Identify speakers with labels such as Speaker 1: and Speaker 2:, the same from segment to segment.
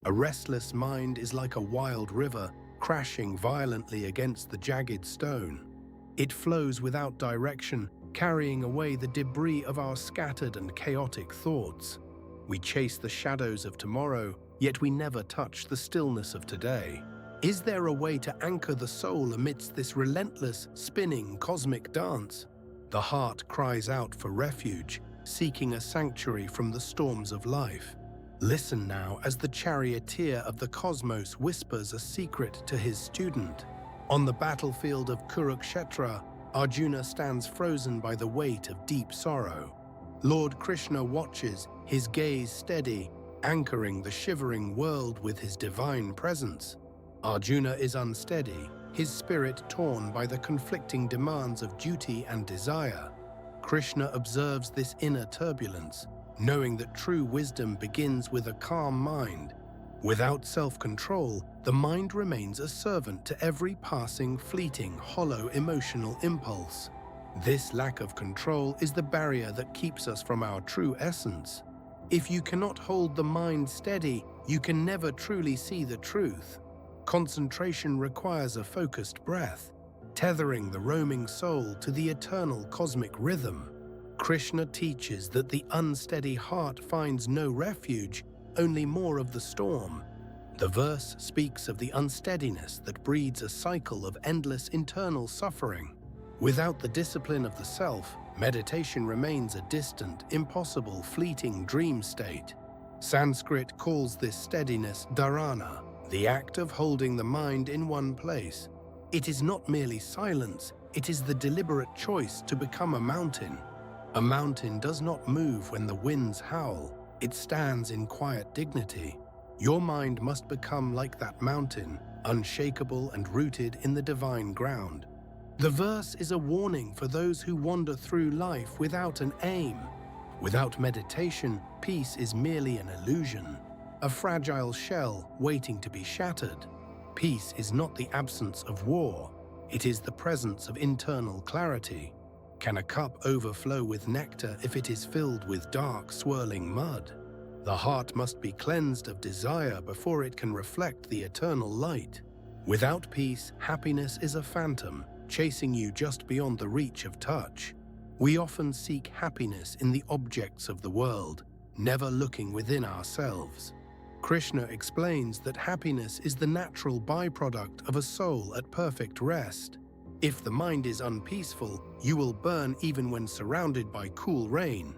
Speaker 1: A restless mind is like a wild river crashing violently against the jagged stone. It flows without direction, carrying away the debris of our scattered and chaotic thoughts. We chase the shadows of tomorrow, yet we never touch the stillness of today. Is there a way to anchor the soul amidst this relentless, spinning cosmic dance? The heart cries out for refuge, seeking a sanctuary from the storms of life. Listen now as the charioteer of the cosmos whispers a secret to his student. On the battlefield of Kurukshetra, Arjuna stands frozen by the weight of deep sorrow. Lord Krishna watches, his gaze steady, anchoring the shivering world with his divine presence. Arjuna is unsteady, his spirit torn by the conflicting demands of duty and desire. Krishna observes this inner turbulence, knowing that true wisdom begins with a calm mind. Without self-control, the mind remains a servant to every passing, fleeting, hollow emotional impulse. This lack of control is the barrier that keeps us from our true essence. If you cannot hold the mind steady, you can never truly see the truth. Concentration requires a focused breath, tethering the roaming soul to the eternal cosmic rhythm. Krishna teaches that the unsteady heart finds no refuge, only more of the storm. The verse speaks of the unsteadiness that breeds a cycle of endless internal suffering. Without the discipline of the self, meditation remains a distant, impossible, fleeting dream state. Sanskrit calls this steadiness Dharana, the act of holding the mind in one place. It is not merely silence, it is the deliberate choice to become a mountain. A mountain does not move when the winds howl, it stands in quiet dignity. Your mind must become like that mountain, unshakable and rooted in the divine ground. The verse is a warning for those who wander through life without an aim. Without meditation, peace is merely an illusion, a fragile shell waiting to be shattered. Peace is not the absence of war, it is the presence of internal clarity. Can a cup overflow with nectar if it is filled with dark, swirling mud? The heart must be cleansed of desire before it can reflect the eternal light. Without peace, happiness is a phantom, chasing you just beyond the reach of touch. We often seek happiness in the objects of the world, never looking within ourselves. Krishna explains that happiness is the natural byproduct of a soul at perfect rest. If the mind is unpeaceful, you will burn even when surrounded by cool rain.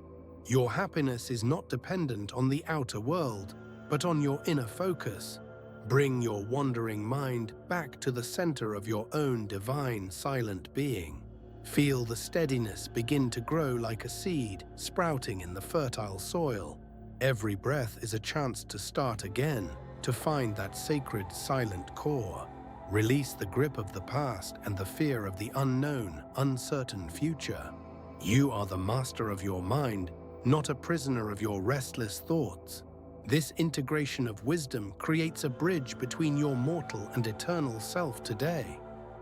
Speaker 1: Your happiness is not dependent on the outer world, but on your inner focus. Bring your wandering mind back to the center of your own divine, silent being. Feel the steadiness begin to grow like a seed sprouting in the fertile soil. Every breath is a chance to start again, to find that sacred, silent core. Release the grip of the past and the fear of the unknown, uncertain future. You are the master of your mind, not a prisoner of your restless thoughts. This integration of wisdom creates a bridge between your mortal and eternal self today.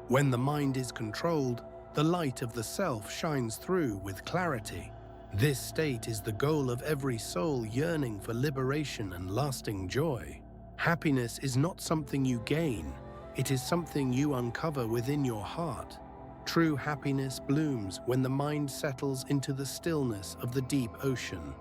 Speaker 1: When the mind is controlled, the light of the self shines through with clarity. This state is the goal of every soul yearning for liberation and lasting joy. Happiness is not something you gain, it is something you uncover within your heart. True happiness blooms when the mind settles into the stillness of the deep ocean.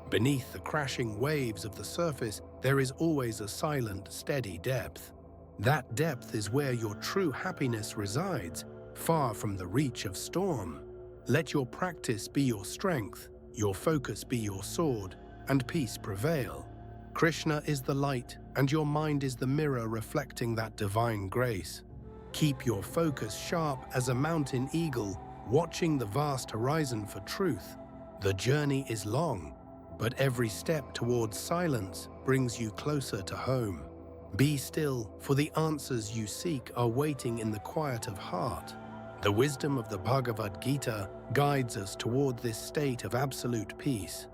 Speaker 1: Beneath the crashing waves of the surface, there is always a silent, steady depth. That depth is where your true happiness resides, far from the reach of storm. Let your practice be your strength, your focus be your sword, and peace prevail. Krishna is the light, and your mind is the mirror reflecting that divine grace. Keep your focus sharp as a mountain eagle, watching the vast horizon for truth. The journey is long, but every step towards silence brings you closer to home. Be still, for the answers you seek are waiting in the quiet of heart. The wisdom of the Bhagavad Gita guides us toward this state of absolute peace.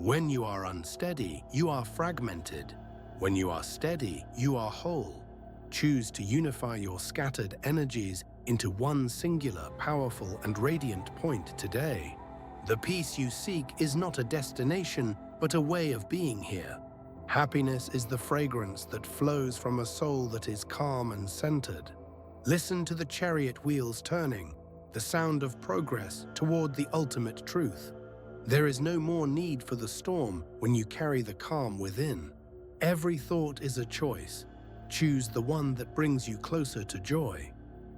Speaker 1: When you are unsteady, you are fragmented. When you are steady, you are whole. Choose to unify your scattered energies into one singular, powerful, and radiant point today. The peace you seek is not a destination, but a way of being here. Happiness is the fragrance that flows from a soul that is calm and centered. Listen to the chariot wheels turning, the sound of progress toward the ultimate truth. There is no more need for the storm when you carry the calm within. Every thought is a choice. Choose the one that brings you closer to joy.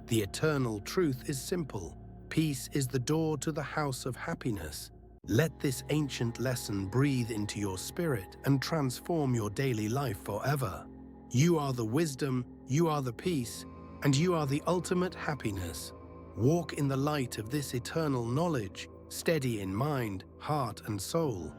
Speaker 1: The eternal truth is simple. Peace is the door to the house of happiness. Let this ancient lesson breathe into your spirit and transform your daily life forever. You are the wisdom, you are the peace, and you are the ultimate happiness. Walk in the light of this eternal knowledge, steady in mind, heart, and soul.